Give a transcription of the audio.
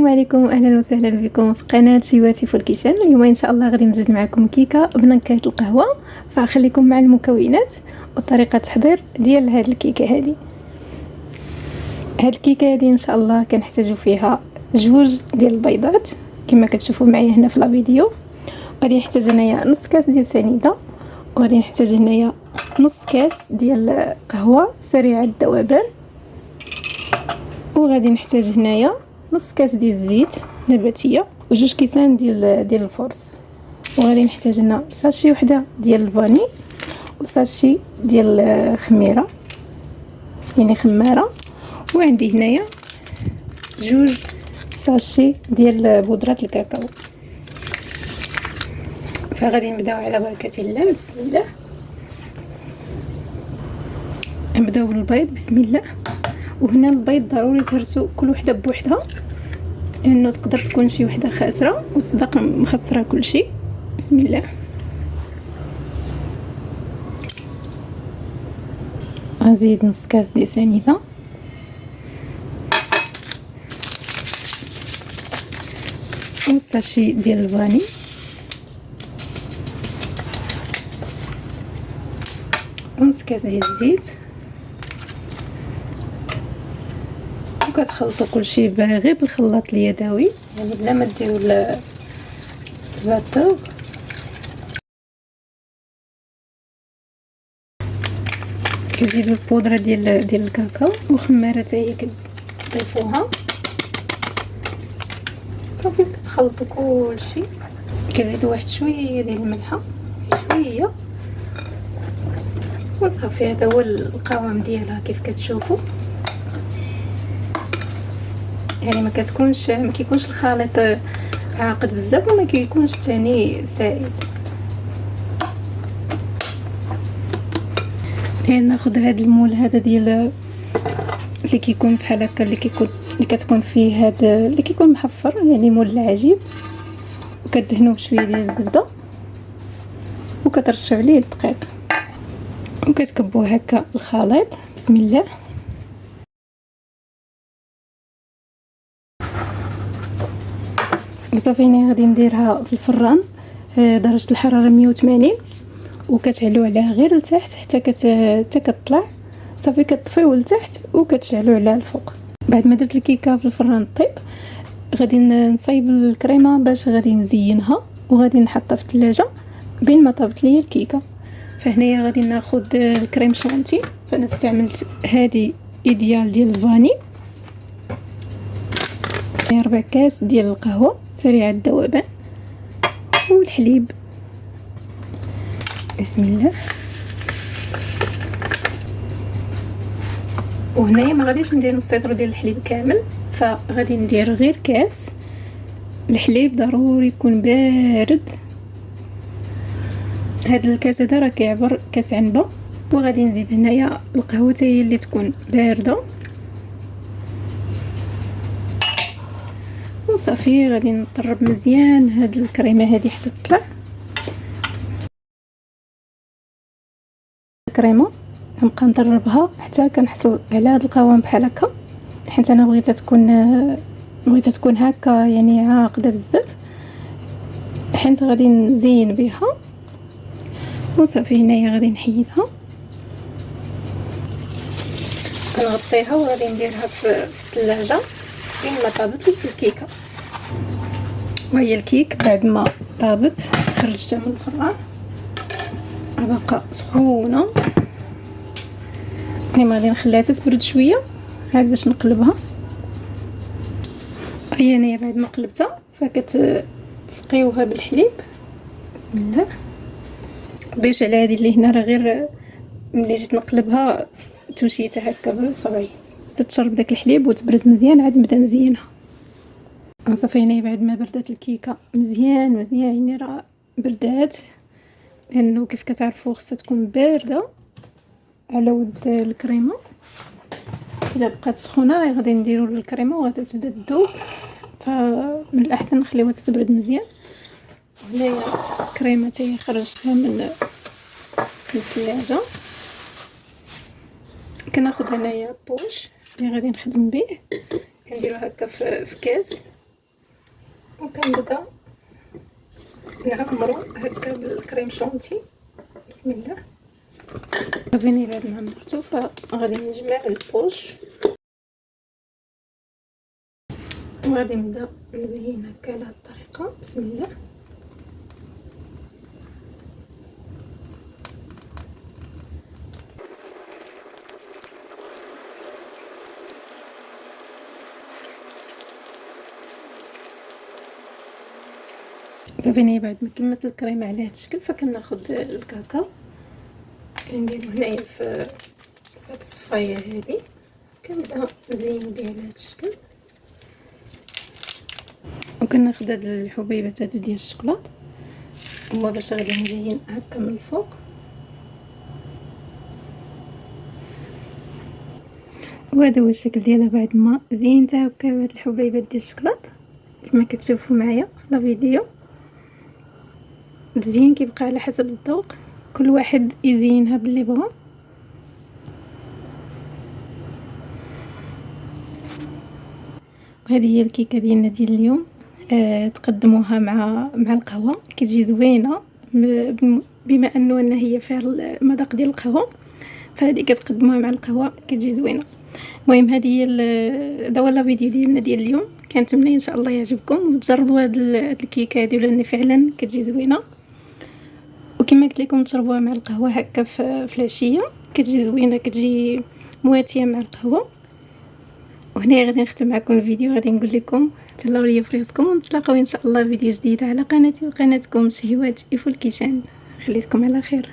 السلام عليكم واهلا وسهلا بكم في قناه شيواتي فول كيشن. اليوم ان شاء الله غادي نوجد معكم كيكه بنكهه القهوه، فخليكم مع المكونات وطريقه التحضير ديال هذه الكيكه. هذه الكيكه هذه ان شاء الله كنحتاجوا فيها جوج ديال البيضات كما كتشوفوا معايا هنا في الفيديو. غادي نحتاج هنايا نص كاس ديال سنيده، وغادي نحتاج هنايا نص كاس ديال قهوه سريعه الذوبان، وغادي نحتاج هنايا نص كاس ديال الزيت نباتيه وجوج كيسان ديال الفرص، وغادي نحتاج هنا ساشي وحده ديال الفاني وساشي ديال خميره يعني خماره، وعندي هنايا جوج ساشي ديال بودره الكاكاو. فغادي نبداو على بركه الله. بسم الله. نبداو بالبيض بسم الله. وهنا البيض ضروري تهرسوا كل وحده بوحدها، لانه تقدر تكون شي وحده خاسره وتصدق مخسره كل شيء. بسم الله. غنزيد نص كاس ديال سنيده، وساشي ديال الفاني، ونص كاس ديال الزيت، وكتخلطوا كلشي غير بالخلاط اليدوي يعني بلا ما ديروا الباتور. كنزيدوا البودره ديال الكاكاو وخماره حتى هي كتضيفوها صافي. كتخلطوا كلشي، كنزيدوا واحد شويه ديال الملحه شويه وصافي. هذا هو القوام ديالها كيف كتشوفوا، يعني ما كيكونش الخليط عاقد بزاف وما كيكونش ثاني سائل. ناخذ هذا المول هذا ديال اللي كيكون بحال هكا، اللي كتكون فيه هذا اللي كيكون محفر يعني مول العجيب، وكدهنوه بشويه ديال الزبده وكترشوا عليه الدقيق وكتكبوه هكا الخليط. بسم الله. وصافي هنا غادي نديرها في الفران درجه الحراره 180، وكتعلو عليها غير لتحت حتى كتطلع صافي. كتطفيو لتحت وكتشعلو عليها الفوق. بعد ما درت الكيكه في الفران طيب، غادي نصايب الكريمه باش غادي نزينها، وغادي نحطها في الثلاجه بين ما طابت ليا الكيكه. فهنايا غادي ناخذ الكريم شانتي، فانا استعملت هذه ايديال ديال الفاني، 4 كاس ديال القهوه سريعه الذوبان، والحليب. بسم الله. وهنايا ما غاديش ندير نص لتر ديال الحليب كامل، فغادي ندير غير كاس. الحليب ضروري يكون بارد، هذا الكاس هذا راه كيعبر كاس عنبه. وغادي نزيد هنايا القهوه حتى هي اللي تكون بارده، وصافي غادي نطرب مزيان هاد الكريمه هذه حتى تطلع. الكريمه غنبقى نطربها حتى كنحصل على هاد القوام بحال هكا، حيت انا بغيتها تكون هكا يعني عاقده بزاف، حيت غادي نزين بها. وصافي هنايا غادي نحيدها كنغطيها، وغادي نديرها في الثلاجه فين ما طابت الكيكه. وهي الكيك بعد ما طابت خرجتها من الفران باقا سخونه، المهم غادي نخليها تبرد شويه عاد باش نقلبها. هي انايا بعد ما قلبتها فكتسقيوها بالحليب. بسم الله. ضيفت على هذه اللي هنا راه غير ملي جيت نقلبها توشيتها هكا بصبعي تتشرب داك الحليب وتبرد مزيان، عاد نبدا نزينها. صافي هنا بعد ما بردات الكيكه مزيان يعني راه بردات، لانه كيف كتعرفوا خصها تكون بارده على ود الكريمه. الا بقات سخونه غادي نديروا الكريمه وغادي تبدا تذوب، فمن الاحسن نخليوها تبرد مزيان. هنايا الكريمه حتى خرجتها من الثلاجه. كناخذ هنايا بوش اللي غادي نخدم به، كنديرو هكا في كاس وكنبدا نعمرو هكا بالكريم شونتي. بسم الله. صافيني بعد ما عمرتو فغادي نجمع البوش وغادي نبدا نزين هكا على هاد الطريقه. بسم الله. صافيني بعد ما كملت الكريمه على هاد الشكل فكناخد الكاكاو كنديرو هنايا في هاد الصفايه هادي، كنبدا نزين بها على هاد الشكل، وكناخد هاد الحبيبات هادو ديال الشوكولاط هما باش غادي نزين هكا من الفوق. وهذا هو الشكل ديالها بعد ما زينتها هكا بهاد الحبيبات ديال الشوكولاط كما كتشوفوا معايا في لا فيديو. التزيين كيبقى على حسب الذوق، كل واحد يزينها باللي بغا. وهذه هي الكيكه ديالنا ديال اليوم. تقدموها مع القهوه كتجي زوينه، بما انه هي فيها المذاق ديال القهوه فهذه كتقدموها مع القهوه كتجي زوينه. المهم هذه هي هذا هو الفيديو ديالنا ديال اليوم، كنتمنى ان شاء الله يعجبكم وتجربوا هاد الكيكه هذه لان فعلا كتجي زوينه، وكما قلت لكم تشربوها مع القهوه هكا في العشيه كتجي زوينه، كتجي مواتيه مع القهوه. وهنا غادي نختم معكم الفيديو، غادي نقول لكم تهلاو ليا في راسكم، ونتلاقاو ان شاء الله فيديو جديد على قناتي وقناتكم شهوات ايفول كيشان. خليتكم على خير.